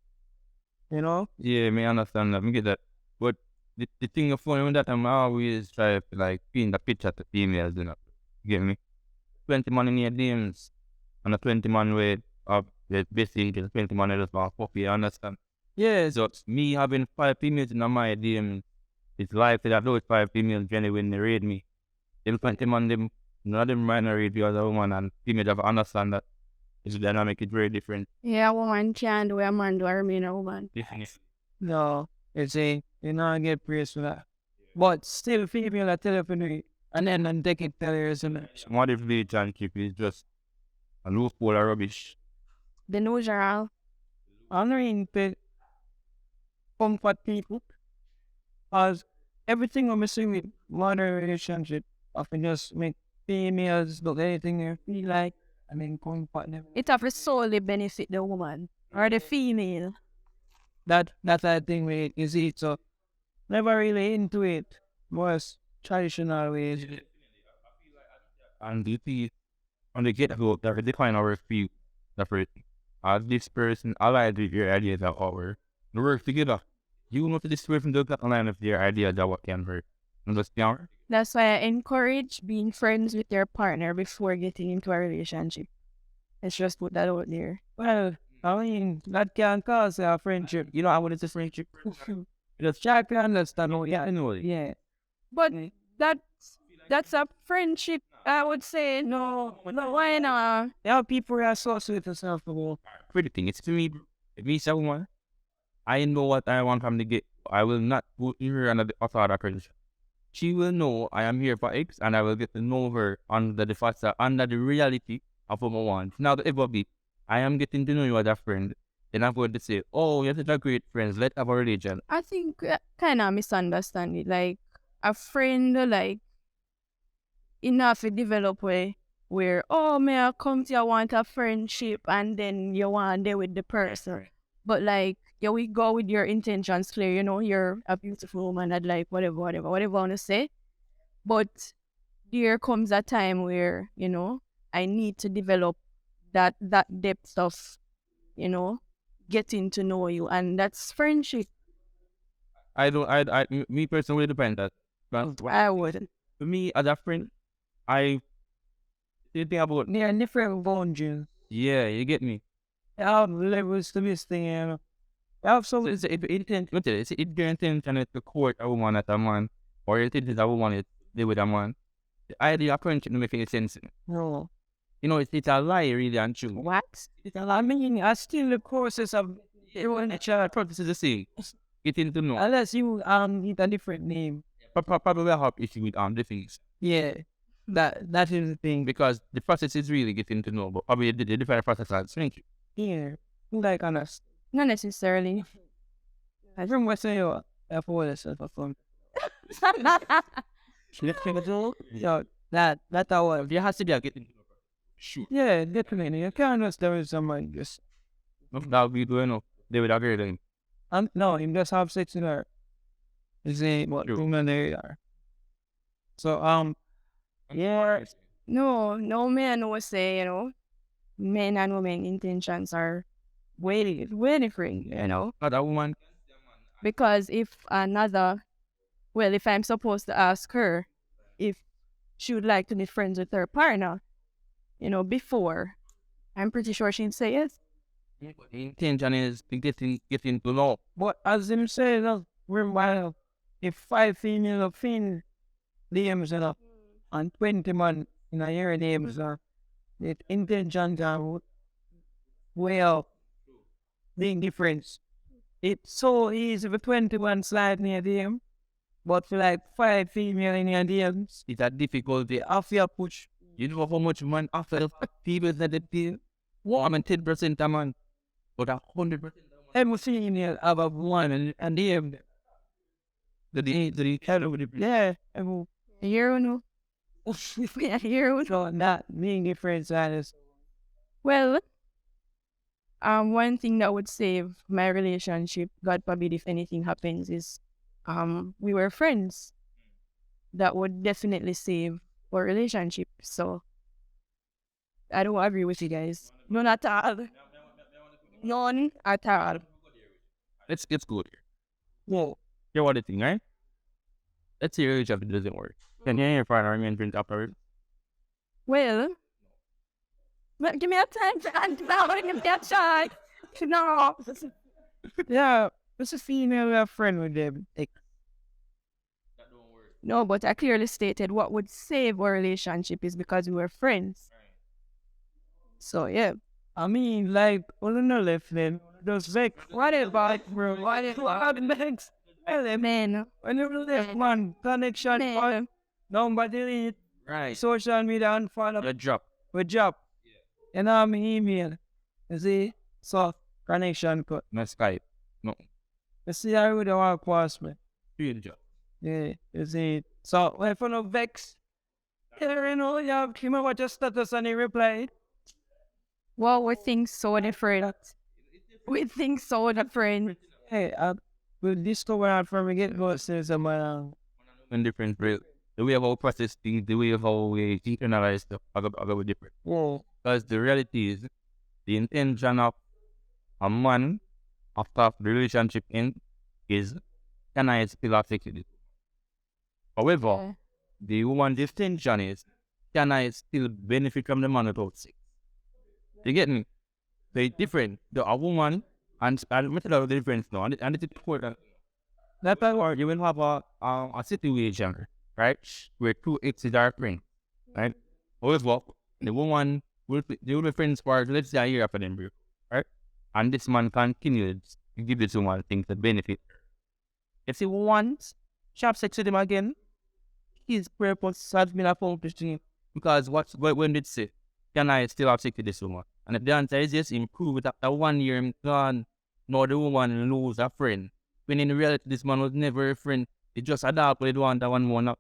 you know? Yeah, me understand that. Me get that. But the thing of funny with that, I'm always try to like paint the picture to females, you know. You get me? 20 man in your DMs and a 20 man with basically 20 man just want fuck you, understand? Yeah, So me having 5 females in my DM, it's likely that those 5 females genuinely read me. Them 20 man, them none of them might not read you as a woman, and females have to understand that it's dynamic, it's very different. Yeah, a woman can do a man do or remain a woman. Definitely. no, it's a, you not get praise for that. But still, female are telephony, and then and take it tellers and that. What if relationship is just a loophole of rubbish? The usual. Honoring the comfort people, as everything I'm missing with modern relationship, often just make females look anything they feel like, and then comfort them. It have to solely benefit the woman or the female. That's the thing with it, you see. So never really into it. Was traditional ways. And you see, on the get-go, they define our field separately. As this person allied with your ideas of our work together. You know to this person does not align with your ideas of what can work. Understand? That's why I encourage being friends with your partner before getting into a relationship. Let's just put that out there. Well, I mean, that can cause a friendship. You know, I wanted to friendship. Just try to understand. Oh, yeah, I know. Yeah. But that's a friendship, I would say. No, why not? There are people who are so sweet and self-aware. Pretty thing, it's to me, if me someone, I know what I want from the get. I will not put her under the other condition. She will know I am here for X, and I will get to know her under the factor, under the reality of what I want. Now, the ever be, I am getting to know you as a friend. Then I'm going to say, oh, you're such a great friend. Let's have a religion. I think kind of misunderstand it. Like a friend, like enough to develop way where may I come to you, I want a friendship, and then you want there with the person. But like we go with your intentions clear. You know, you're a beautiful woman. I'd like whatever I want to say. But there comes a time where I need to develop that depth of getting to know you, and that's friendship. Me personally depend that. But I would. for me, as a friend, I think about, There are different boundaries. yeah, you get me. There are levels to this thing, you know. There are So some, it's your intention to court a woman at a man, or your intention a woman to deal with a man. The idea of friendship don't make any sense. no. You know, it's a lie, really, and true. What? I mean, I still the process of doing a child. Purpose is the same. Getting to know. Unless you need a different name. Probably I have issue with the things. Yeah. That is the thing. Because the process is really getting to know, but probably the different process as friendship. Yeah. Like honest. Not necessarily. I remember saying you have all this stuff from. So that I was. There has to be a getting to know. Sure. Yeah, definitely. You can't just there is someone just That'll be doing no. They would agree then. no, you just have sex with her. You see what True. women they are. So yeah. No man will say, men and women intentions are way different, Other woman, because if I'm supposed to ask her if she would like to be friends with her partner, before, I'm pretty sure she'd say yes. The intention is to getting to know. But as him say, remember, if 5 female of fin names and 20 man in a year names, the intentions are way up, big difference. It's so easy for 21 slide near them, but for like 5 female in your DMs, It's a difficulty. after you push, You know how much man after the people that they deal? I mean 10% a man. But 100% every female have a one and DM. the hell of the Yeah, You know. Yeah, you know. so that big difference is Well, one thing that would save my relationship, God forbid if anything happens, is we were friends. That would definitely save our relationship. So I don't agree with you guys. None at all. None at all. Let's go there. whoa. Hear what the thing, right? Let's say your relationship doesn't work. Can you and your partner remain friends afterwards? Well, but give me a time to answer that. Give me a chance. No. Yeah, it's a female we are friend with them. Like, No, but I clearly stated what would save our relationship is because we were friends. So yeah. I mean, like, on the left then, just like, whatever, bro, whatever, next. Man. When you left one connection, Man. number delete, Right. social media and follow, The drop. we drop. And I'm email. You see? So, connection cut. No Skype. No. You see, I would want to pass me. Stranger. Yeah, you see? So, when for no vex, you know, you have him about your status and he replied. Well, we think so different. We think so different. Hey, we'll discover out from the get-go since I'm And different real. The way of how we process things, the way of how we internalize stuff, are going different. whoa. Because the reality is, the intention of a man after the relationship ends is, can I still have sex with it? However, Yeah. the woman's intention is, can I still benefit from the man without sex? You get me? They're different. A woman, and let me tell you the difference now, and it's important. That's why you will have a situation, right, where two exes are friends, right? However, the woman will be friends for, let's say, a year after them break, right? And this man continues to give this woman things that benefit her. If he wants to have sex with him again, his purpose has been accomplished to him. Because when did say, can I still have sex with this woman? And if the answer is yes, improve it after 1 year, I'm gone. Now the woman lose a friend. When in reality, this man was never a friend. He just a dog, but he want that one more now.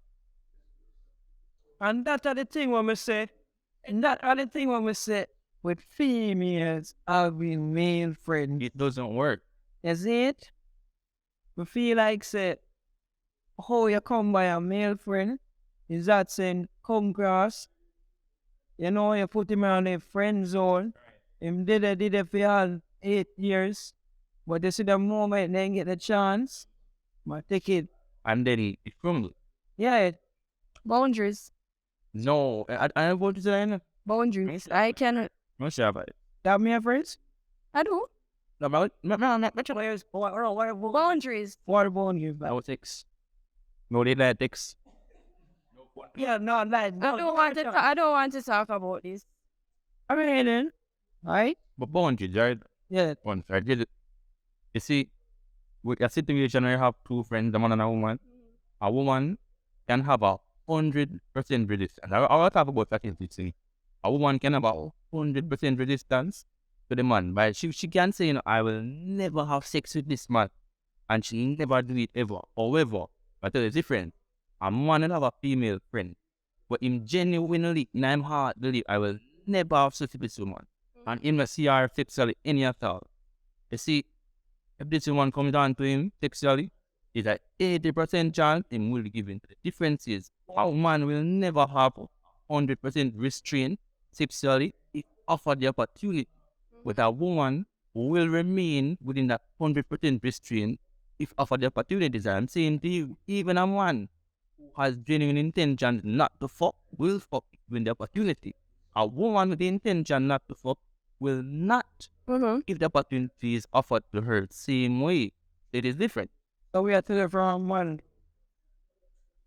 And that's the thing when we say, and that are the thing when we say, with females having male friends. It doesn't work. Is it? We feel like say, how you come by a male friend, is that saying come cross? You know, you put him on a friend zone. Him did it for all 8 years. But you see the moment then get the chance, but take it. And then he crumbled. Yeah, Boundaries. No, I want to say, Boundaries. I cannot. no sure about it. that me friends? I do. No, but Players, what Boundaries. bone you back? no sex. No daylight text. Yeah, no, that. I don't want to. I don't want to talk about this. I mean, then, right? But boundaries, right? Yeah, Once I did it. You see, with a situation where you have two friends, a man and a woman can have 100% resistance. I will talk about that in teaching. A woman can have 100% resistance to the man. But she can say, I will never have sex with this man. And she never do it ever. However, I tell you the difference. A man will have a female friend. But him genuinely, in his heart, believe I will never have sex with this woman. And him not see her sexually any at all. You see, if this woman comes down to him sexually, it's a 80% chance him will give in. The difference is, a man will never have 100% restraint sexually if offered the opportunity. But a woman will remain within that 100% restraint if offered the opportunities. I'm saying to you, even a man who has genuine intention not to fuck will fuck when the opportunity. A woman with the intention not to fuck will not Mm-hmm. if the opportunity is offered to her same way. It is different. So we are to the from one.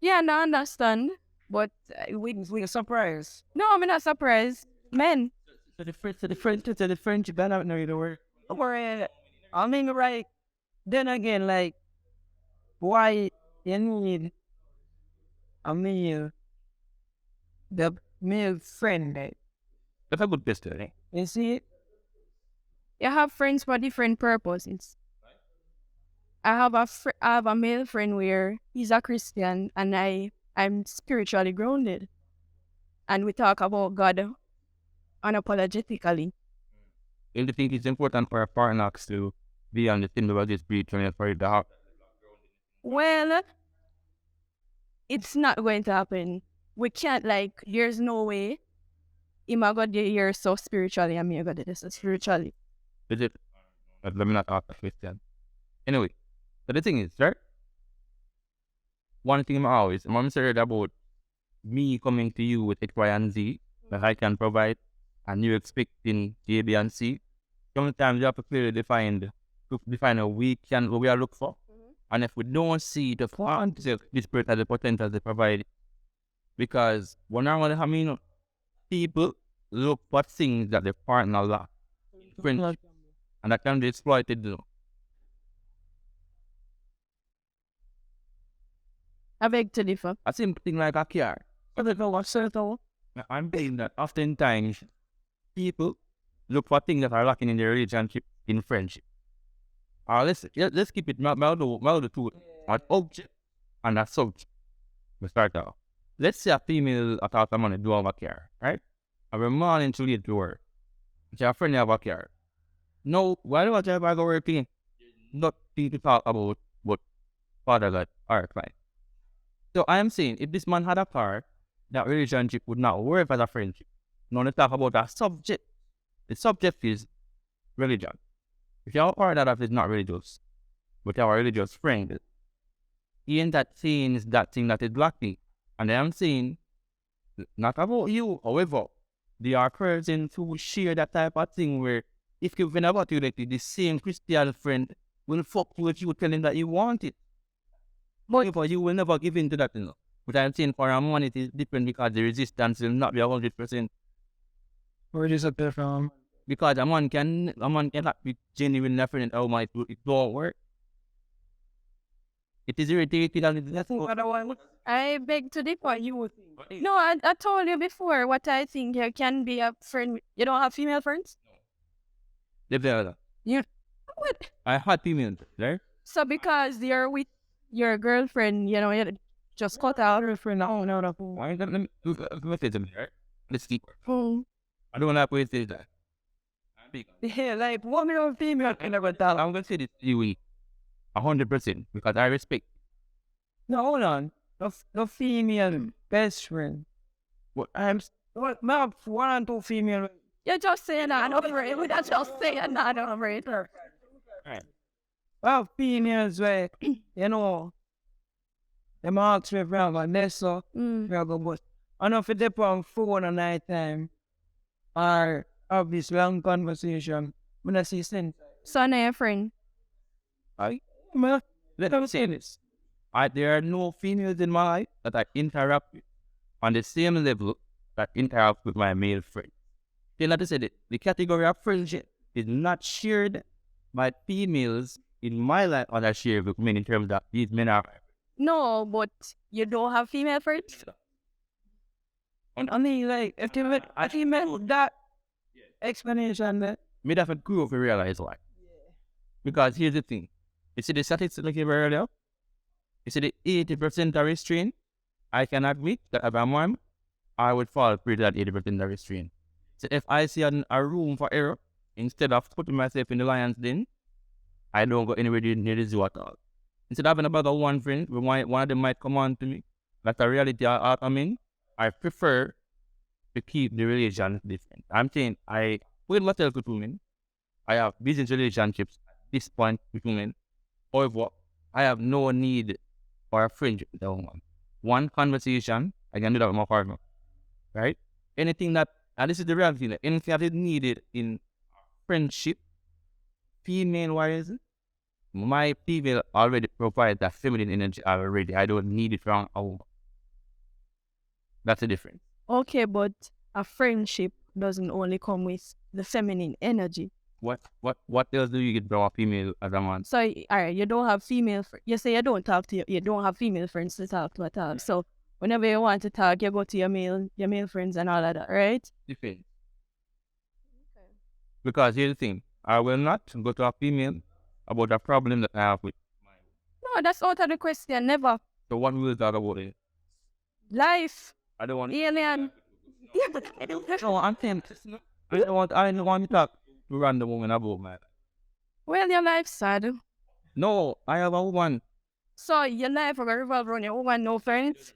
Yeah, no, I understand. But We are surprised. no, I'm not surprised. Men. So the friendship, I don't know the word. Or, I mean, right. Then again, like, why you need a male, the male friend, like, That's a good question, eh? you see? You have friends for different purposes. I have a male friend where he's a Christian and I'm spiritually grounded, and we talk about God unapologetically. And I think it's important for our partners to be on the same level as spiritually for it to have. Well, it's not going to happen. We can't, like, there's no way him a God you're so spiritually and me a God this spiritually. Is it? Let me not ask a question. Anyway, so the thing is, right? One thing I'm always, I'm concerned about me coming to you with X, Y, and Z that I can provide, and you expecting A, B, and C. Sometimes you have to clearly define what we are looking for. And if we don't see the quantity of this person has the potential to provide, because when I mean, people look for things that the partner lacks, friendship, and that can be exploited. I beg to differ. A simple thing like a car. I'm saying that oftentimes people look for things that are lacking in their relationship, in friendship. Let's keep it mild to an object and a subject. We start out. Let's say a female attacks someone to do have a car, right? Every morning to lead to work. She have a friend have a car. No, why do I tell about working? Not to talk about what father got or client. So I am saying if this man had a car, that relationship would not work as a friendship. Now let's talk about a subject. The subject is religion. If you have a partner that is not religious, but you have a religious friend, he ain't that saying that thing that is lacking. And I am saying, not about you, however, there are persons who share that type of thing where if you have about you, like the same Christian friend will fuck with you, tell him that you want it. However, you will never give in to that, you know. But I'm saying for a man it is different because the resistance will not be 100%. Where is it from? Because a man cannot be genuinely friend. Oh my, it don't work. It is irritating and it's I beg to differ. No, I told you before what I think you can be a friend. You don't have female friends? You what? I had females, right? So because you're with your girlfriend, you know, you just cut out her friend. No. Why let me say something, right? Let's keep. Hmm. I don't want to waste that. Yeah, like, woman or female, I never thought. I'm gonna say this to you 100% because I respect. No, hold on. The female best friend. What? What? Not one and two female. You're just saying that over it. We're not just saying that over it. Right. Well, females where, you know, them ask me if I have a lesson, Mm. I go, but I know if they put on phone at night time or have this long conversation, when I see sense. So now your friend. Let me say this. There are no females in my life that I interact with on the same level that interact with my male friend. Then like I said, the category of friendship is not shared by females in my life or I share with men in terms that these men are. No, but you don't have female friends? I mean, like, if you met that explanation, that Me that would grow up to realize why. Because here's the thing. You see the statistics I gave earlier? You see the 80% are restrained? I can admit that if I'm one, I would fall prey to that 80% are restrained. So if I see a room for error, instead of putting myself in the lion's den, I don't go anywhere near the zoo at all. Instead of having about one friend, one of them might come on to me, that's a reality I'm in, I prefer to keep the relation different. I'm saying I with myself with women, I have business relationships at this point with women. However, I have no need for a friendship with a woman. One conversation, I can do that with my partner. Right? Anything that, and this is the reality, that anything that is needed in friendship, female wise, my female already provides that feminine energy already. I don't need it from a woman. That's the difference. Okay, but a friendship doesn't only come with the feminine energy. What else do you get from a female as a man? So, all right, you don't have female. You say you don't talk to you don't have female friends to talk to at all. So whenever you want to talk, you go to your male friends and all of that, right? Different. Because here's the thing, I will not go to a female about a problem that I have with. No, that's out of the question. Never. So what will talk about it? Life, I don't want. alien. No, I'm saying I don't want to talk to random woman about my. Well, your life's sad. No, I have a woman. So your life will revolve around your woman, no friends.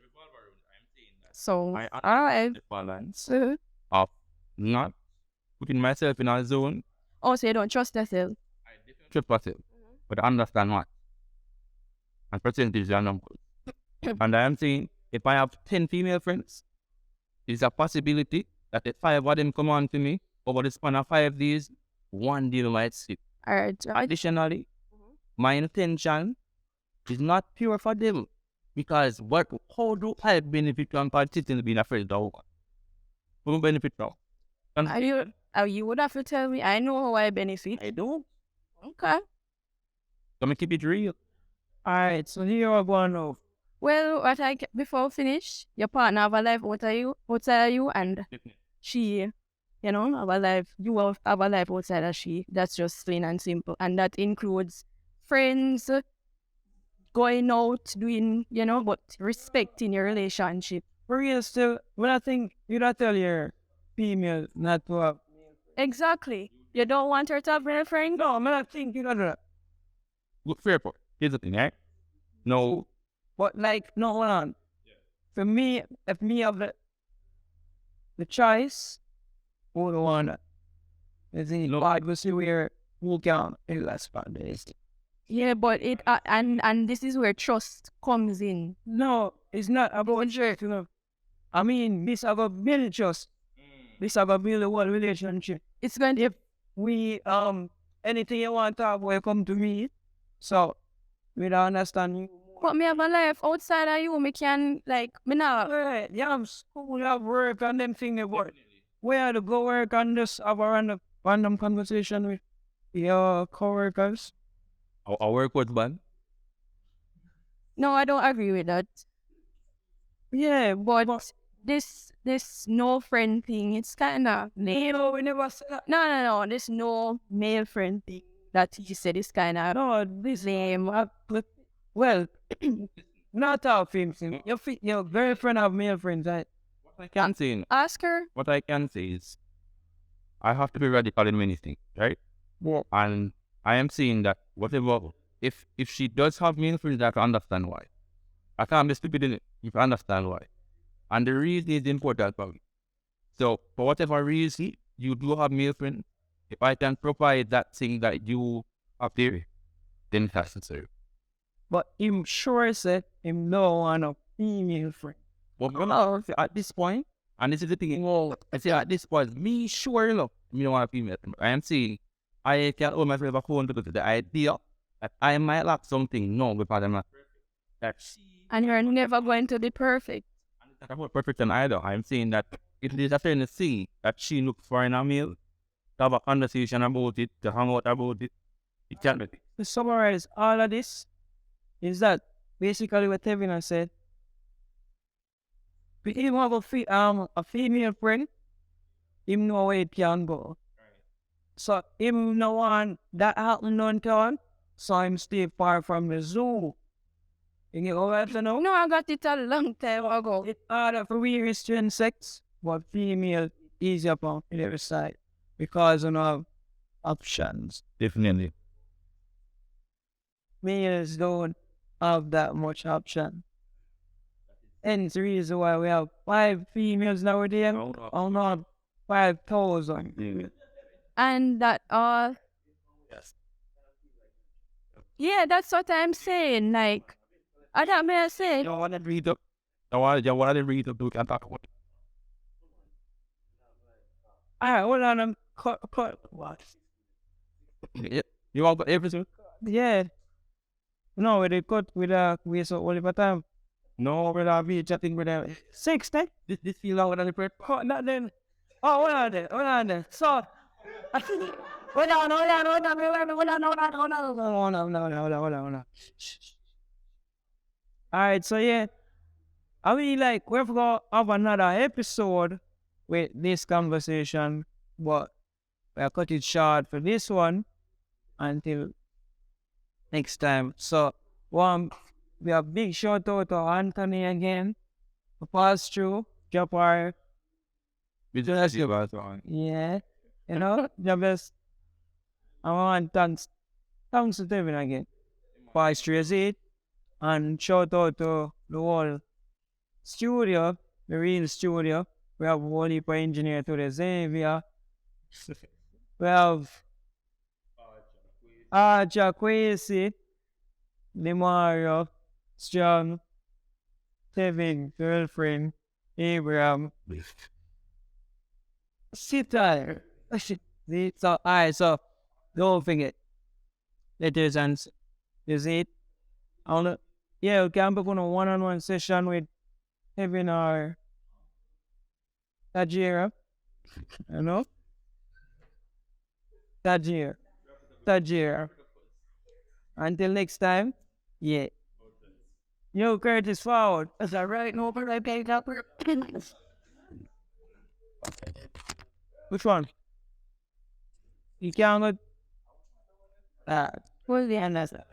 So, I all right. the balance So, of not putting myself in a zone. also, you don't trust yourself. Trust myself, but I understand what. And percentage are numbers. And I am saying, if I have 10 female friends, there's a possibility that if 5 of them come on to me over the span of 5 days, 1 deal might slip. All right. Additionally, my intention is not pure for them. Because how do I benefit from participating in being a friend of one? Who benefit from? You would have to tell me. I know how I benefit. I do. Okay. So I keep it real. Alright, so here we're going to Well, before we finish, your partner have a life outside of you, and she, have a life. You have a life outside of she. That's just plain and simple, and that includes friends, going out, doing, but respecting your relationship. for real still. When I think you don't tell your female not to have. Exactly. You don't want her to have a friend? No, man, I think you don't do that. Look, fair point. Here's the thing, right? No, But like, no, hold on. For me, if me have the choice, who would want that? Is it like we see where who can in the last 5 days? Yeah, but and this is where trust comes in. No, it's not about trust, I mean, this about build trust. This about build a whole relationship. It's going to If we anything you want to talk about, come to me. So we don't understand you. But me have a life outside of you. Me can me now. Right, you have school, you have work, and them things they work. Where to go work and just have a random conversation with your coworkers. our work was bad. No, I don't agree with that. Yeah, But this no friend thing, it's kind of lame. no, we never said that. No. This no male friend thing that he said is kind of No, this lame. well, not our things. Your girlfriend have male friends, right? What I can say, Ask her. what I can say is, I have to be radical in many things, right? Yeah. And I am saying that whatever, if she does have male friends, I can understand why. I can't be stupid in it. You can understand why. And the reason is important for me. So for whatever reason you do have male friends, if I can provide that thing that you have there, then it's necessary. But him sure said him no want a female friend. But at this point, and this is the thing, I say at this point, me sure enough, me don't want a female friend. I am saying I can hold myself back home because the idea that I might lack something, no, because I'm not perfect. That she And you're never going to be perfect. I'm not perfect and either. I'm saying that it is a certain thing that she looks for in a male, to have a conversation about it, to hang out about it. It can't be. To summarize all of this, is that basically what Tevin has said. If him have a female friend, him know where it can go. So him no want that happen on time, so him stay far from the zoo. You get what I know? No, I got it a long time ago. It's harder for we restrain sex, but female easier upon the other side because of options. Definitely. Males don't have that much option. And it's the reason why we have 5 females nowadays. Oh no, 5,000. And that Yes. yeah, that's what I'm saying. Like, I don't mean to say. You want to read up? You want to read up? We can talk about it. Alright, hold on. Cut. What? You want the episode? Yeah. No, we cut with we so all the time. No, brother, be chatting with them. 60? This feel longer than the first. Oh, not then. Oh, hold on there. Hold on there. So, hold on. Alright, so yeah. I mean, like, we're going to have another episode with this conversation, but we'll cut it short for this one until next time. So, we have big shout out to Anthony again for pass through, drop our, We just ask you about one. yeah, you know, the best. I want thanks to Tevin again. Pass through, is it? And shout out to the whole studio, the real studio. We have one heap of engineer to the Xavier. We have Jaquesi, Demario, Strong, Tevin, girlfriend, Abraham. Sit there. See, so, alright, so don't forget. Letters and is it? I wanna, yeah, we can book on a one-on-one session with Tevin or Tajira. You know? Tajira. Until next time, yeah. Yo, Curtis forward. Is that right? No, but I paid up. Which one? You can't go. What's the answer?